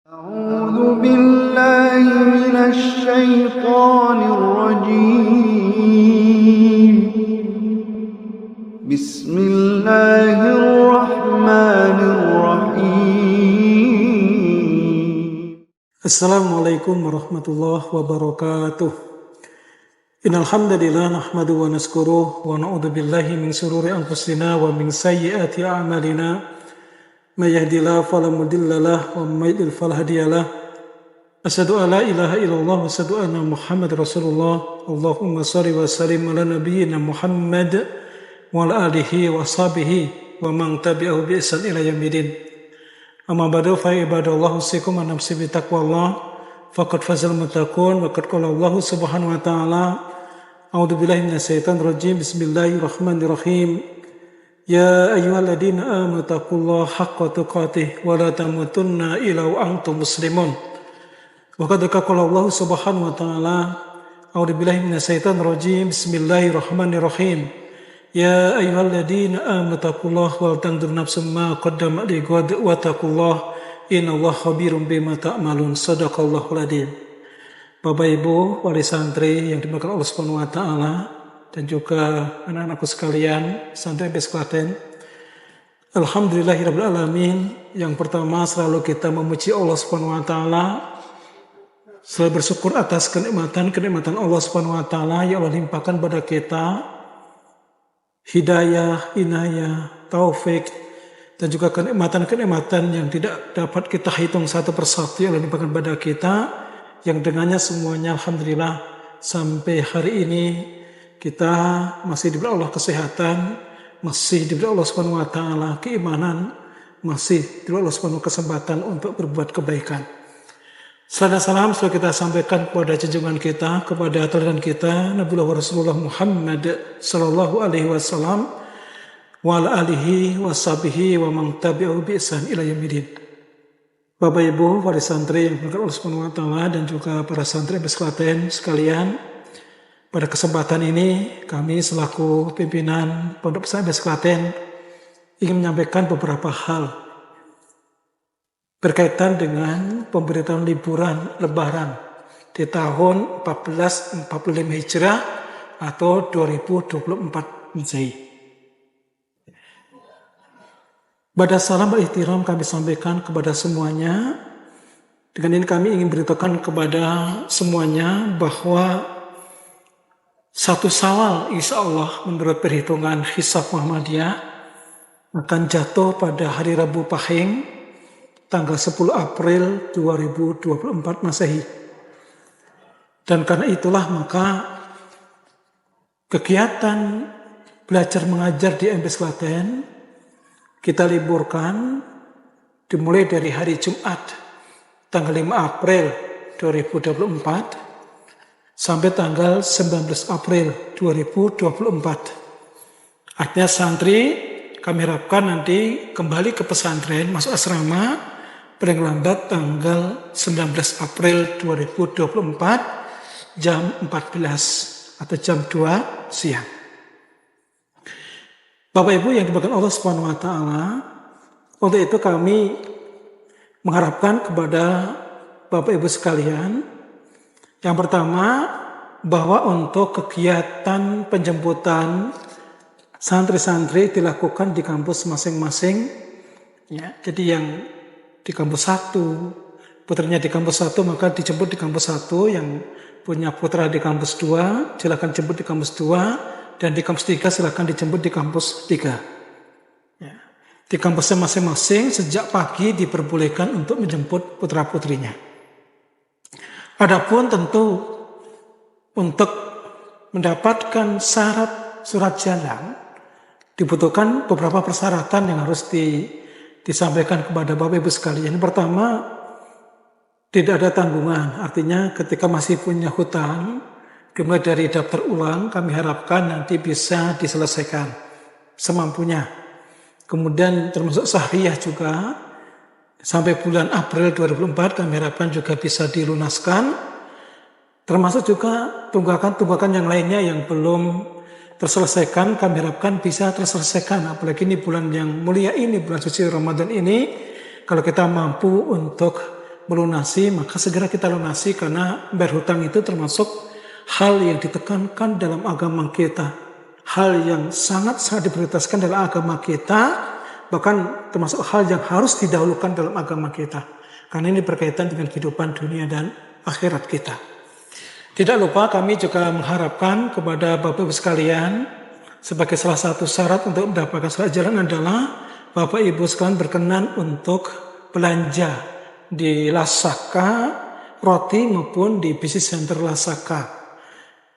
أعوذ بالله من الشيطان الرجيم بسم الله الرحمن الرحيم Assalamualaikum warahmatullahi wabarakatuh. Innal hamdalillah nahmaduhu wa nasta'inuhu wa na'udzu billahi min shururi anfusina wa min sayyiati a'malina. May yahdihillahu fala mudilla lahu wa may yudlil fala hadiya lahu. Asyhadu an la ilaha illallah wa asyhadu anna Muhammadar Rasulullah. Allahumma shalli wa sallim ala nabiyyina Muhammad wa ala alihi wa sahbihi wa man tabi'ahu bi ihsan ila yaumil Amma ba'du fa ibadallah usikum wa nafsi bi taqwallah faqad fazal muttaqun wa qad qala Allah subhanahu wa ta'ala a'udzu billahi minasyaitonir rajim bismillahirrahmanirrahim ya ayyuhalladzina amanu taqullaha haqqa tuqatih wa la tamutunna illa wa antum muslimun wa qad qala Allah subhanahu wa ta'ala a'udzu billahi minasyaitonir rajim bismillahirrahmanirrahim ya ayyuhalladzina amanu taqullaha wal tanzur nafsum ma qaddamat lighad wa taqullaha innallaha khabirum bima ta'malun. Shadaqallahul adzim. Bapak Ibu wali santri yang dimuliakan Allah Subhanahu wa taala dan juga anak-anakku sekalian santri MPS Klaten. Alhamdulillahirabbil alamin. Yang pertama selalu kita memuji Allah Subhanahu wa taala. Selalu bersyukur atas kenikmatan Allah Subhanahu wa taala yang Allah limpahkan pada kita. Hidayah, inayah, taufik, dan juga kenikmatan-kenikmatan yang tidak dapat kita hitung satu persatu yang diberikan pada kita, yang dengannya semuanya alhamdulillah sampai hari ini kita masih diberi Allah kesehatan, masih diberi Allah Subhanahu wa taala keimanan, masih diberi Allah Subhanahu kesempatan untuk berbuat kebaikan. Salam salam sudah kita sampaikan kepada junjungan kita, kepada teladan kita Nabiullah Rasulullah Muhammad sallallahu alaihi wasallam wa ala alihi washabihi wa man tabi'ahu bi ihsan ila yaumil. Bapak Ibu wali santri yang dimuliakan Allah Subhanahu wa taala dan juga para santri MPS Klaten sekalian, pada kesempatan ini kami selaku pimpinan Pondok Pesantren MPS Klaten ingin menyampaikan beberapa hal berkaitan dengan pemberitaan liburan Lebaran di tahun 1445 Hijrah atau 2024 Masehi. Pada salam al-ihtiram kami sampaikan kepada semuanya. Dengan ini kami ingin beritahukan kepada semuanya bahwa 1 Syawal insya Allah menurut perhitungan hisab Muhammadiyah akan jatuh pada hari Rabu Pahing tanggal 10 April 2024 Masehi. Dan karena itulah maka kegiatan belajar mengajar di MPS Klaten kita liburkan dimulai dari hari Jumat tanggal 5 April 2024 sampai tanggal 19 April 2024. Artinya santri kami harapkan nanti kembali ke pesantren masuk asrama paling lambat tanggal 19 April 2024 jam 14 atau jam 2 siang. Bapak Ibu yang dimuliakan Allah Subhanahu wa taala, untuk itu kami mengharapkan kepada Bapak Ibu sekalian, yang pertama bahwa untuk kegiatan penjemputan santri-santri dilakukan di kampus masing-masing. Ya, jadi yang di kampus 1, putranya di kampus 1 maka dijemput di kampus 1, yang punya putra di kampus 2 silakan jemput di kampus 2, dan di kampus 3 silakan dijemput di kampus 3. Ya. Di kampusnya masing-masing sejak pagi diperbolehkan untuk menjemput putra-putrinya. Adapun tentu untuk mendapatkan syarat surat jalan dibutuhkan beberapa persyaratan yang harus disampaikan kepada Bapak Ibu sekalian. Yang pertama, tidak ada tanggungan. Artinya ketika masih punya hutang, dimulai dari daftar ulang, kami harapkan nanti bisa diselesaikan semampunya. Kemudian termasuk sahriyah juga, sampai bulan April 2024 kami harapkan juga bisa dilunaskan. Termasuk juga tunggakan-tunggakan yang lainnya yang belum terselesaikan, kami harapkan bisa terselesaikan. Apalagi ini bulan yang mulia ini, bulan suci Ramadan ini, kalau kita mampu untuk melunasi, maka segera kita lunasi karena berhutang itu termasuk hal yang ditekankan dalam agama kita. Hal yang sangat-sangat diprioritaskan dalam agama kita, bahkan termasuk hal yang harus didahulukan dalam agama kita. Karena ini berkaitan dengan kehidupan dunia dan akhirat kita. Tidak lupa kami juga mengharapkan kepada Bapak Ibu sekalian, sebagai salah satu syarat untuk mendapatkan surat jalan adalah Bapak Ibu sekalian berkenan untuk belanja di Lasaka Roti maupun di Bisnis Center Lasaka.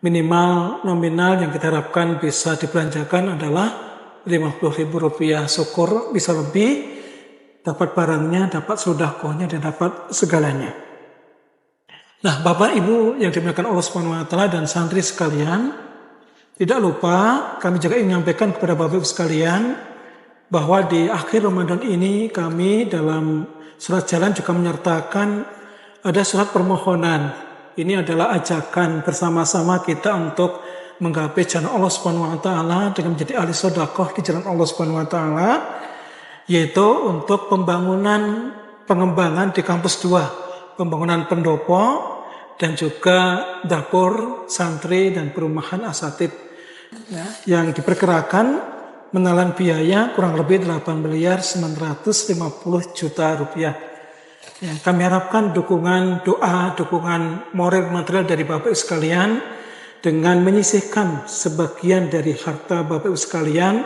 Minimal nominal yang kita harapkan bisa dibelanjakan adalah Rp50.000. Syukur bisa lebih, dapat barangnya, dapat sodakohnya, dan dapat segalanya. Nah, Bapak Ibu yang dimuliakan Allah Subhanahu wa taala dan santri sekalian, tidak lupa kami juga ingin menyampaikan kepada Bapak Ibu sekalian bahwa di akhir Ramadan ini kami dalam surat jalan juga menyertakan ada surat permohonan. Ini adalah ajakan bersama-sama kita untuk menggapai jalan Allah Subhanahu wa taala dengan menjadi ahli sedekah di jalan Allah Subhanahu wa taala, yaitu untuk pengembangan di kampus 2, pembangunan pendopo dan juga dapur santri dan perumahan asatid yang diperkirakan menelan biaya kurang lebih 8.950.000.000 rupiah. Ya, kami harapkan dukungan doa, dukungan moral material dari Bapak Ibu sekalian dengan menyisihkan sebagian dari harta Bapak Ibu sekalian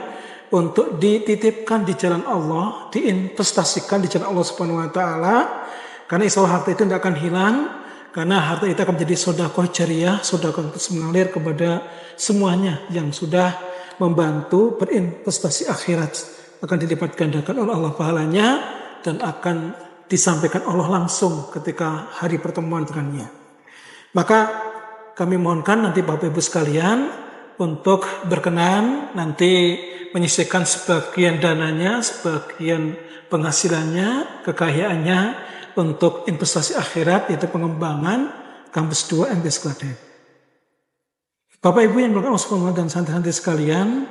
untuk dititipkan di jalan Allah, diinvestasikan di jalan Allah Subhanahu wa taala, karena insya Allah harta itu tidak akan hilang, karena harta itu akan menjadi sedekah jariyah, sedekah yang mengalir kepada semuanya yang sudah membantu berinvestasi akhirat, akan dilipat gandakan oleh Allah pahalanya dan akan disampaikan Allah langsung ketika hari pertemuan dengannya. Maka kami mohonkan nanti Bapak Ibu sekalian untuk berkenan nanti menyisihkan sebagian dananya, sebagian penghasilannya, kekayaannya untuk investasi akhirat, yaitu pengembangan kampus 2 MTS Klaten. Bapak Ibu yang dimuliakan Allah Subhanahu wa taala dan santri-santri sekalian,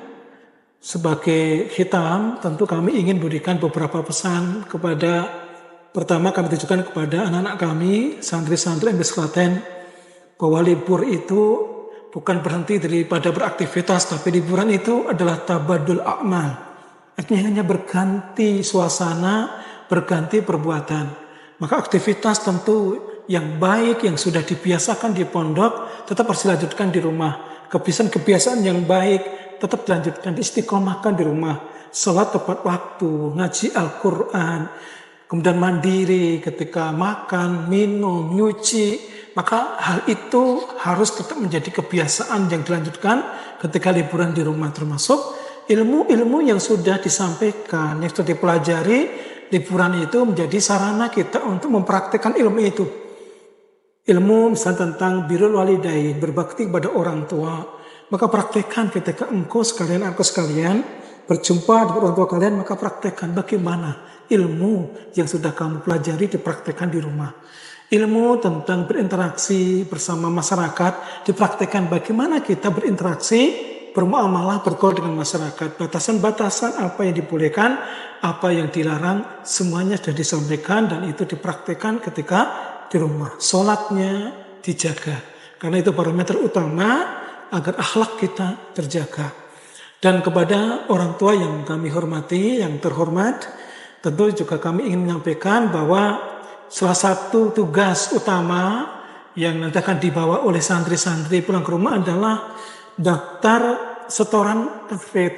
sebagai hitam tentu kami ingin berikan beberapa pesan kepada, pertama kami tujukan kepada anak-anak kami, santri-santri MTS Klaten, bahwa libur itu bukan berhenti daripada beraktivitas, tapi liburan itu adalah tabadul a'mal. Artinya hanya berganti suasana, berganti perbuatan. Maka aktivitas tentu yang baik, yang sudah dibiasakan di pondok, tetap harus dilanjutkan di rumah. Kebiasaan-kebiasaan yang baik tetap dilanjutkan, istiqomahkan di rumah. Salat tepat waktu, ngaji Al-Quran, kemudian mandiri ketika makan, minum, nyuci. Maka hal itu harus tetap menjadi kebiasaan yang dilanjutkan ketika liburan di rumah, termasuk ilmu-ilmu yang sudah disampaikan, yang sudah dipelajari. Liburan itu menjadi sarana kita untuk mempraktikkan ilmu itu. Ilmu misalnya tentang birrul walidain, berbakti kepada orang tua. Maka praktekkan ketika engkau sekalian, aku sekalian berjumpa dengan orang tua kalian, maka praktekkan bagaimana ilmu yang sudah kamu pelajari dipraktekkan di rumah. Ilmu tentang berinteraksi bersama masyarakat dipraktekkan bagaimana kita berinteraksi, bermuamalah, bergaul dengan masyarakat. Batasan-batasan apa yang dibolehkan, apa yang dilarang, semuanya sudah disampaikan dan itu dipraktekkan ketika di rumah. Sholatnya dijaga, karena itu parameter utama agar akhlak kita terjaga. Dan kepada orang tua yang kami hormati, yang terhormat, tentu juga kami ingin menyampaikan bahwa salah satu tugas utama yang nanti akan dibawa oleh santri-santri pulang ke rumah adalah daftar setoran tajwid.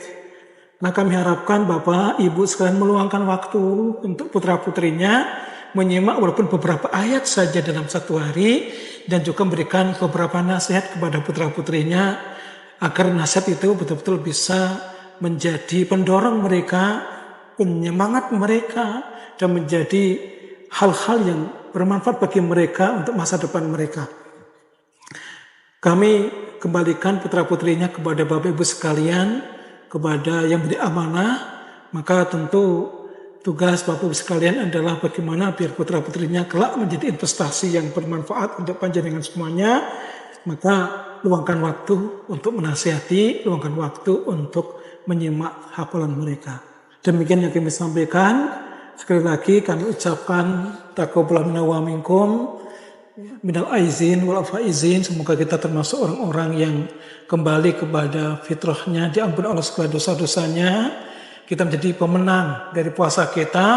Nah, kami harapkan Bapak Ibu sekalian meluangkan waktu untuk putra-putrinya menyimak walaupun beberapa ayat saja dalam satu hari, dan juga memberikan beberapa nasihat kepada putra-putrinya agar nasihat itu betul-betul bisa menjadi pendorong mereka, penyemangat mereka, dan menjadi hal-hal yang bermanfaat bagi mereka untuk masa depan mereka. Kami kembalikan putra-putrinya kepada Bapak Ibu sekalian, kepada yang beri amanah. Maka tentu tugas Bapak Ibu sekalian adalah bagaimana biar putra-putrinya kelak menjadi investasi yang bermanfaat untuk panjenengan semuanya. Maka luangkan waktu untuk menasihati, luangkan waktu untuk menyimak hafalan mereka. Demikian yang kami sampaikan. Sekali lagi kami ucapkan taqabbal minna wa minkum minal aizin wal faizin. Semoga kita termasuk orang-orang yang kembali kepada fitrahnya, diampuni Allah segala dosa-dosanya. Kita menjadi pemenang dari puasa kita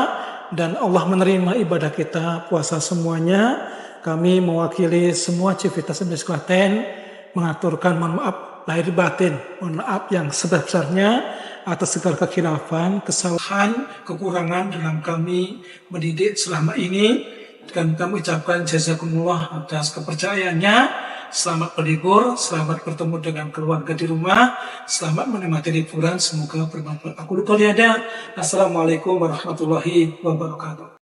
dan Allah menerima ibadah kita puasa semuanya. Kami mewakili semua civitas MTS Klaten mengaturkan mohon maaf lahir batin, mohon maaf yang sebesar-besarnya atas segala kekhilafan, kesalahan, kekurangan dalam kami mendidik selama ini. Dan kami ucapkan jazakumullah atas kepercayaannya. Selamat berlibur, selamat bertemu dengan keluarga di rumah, selamat menikmati liburan, semoga bermanfaat. Aku lupa lihat. Assalamualaikum warahmatullahi wabarakatuh.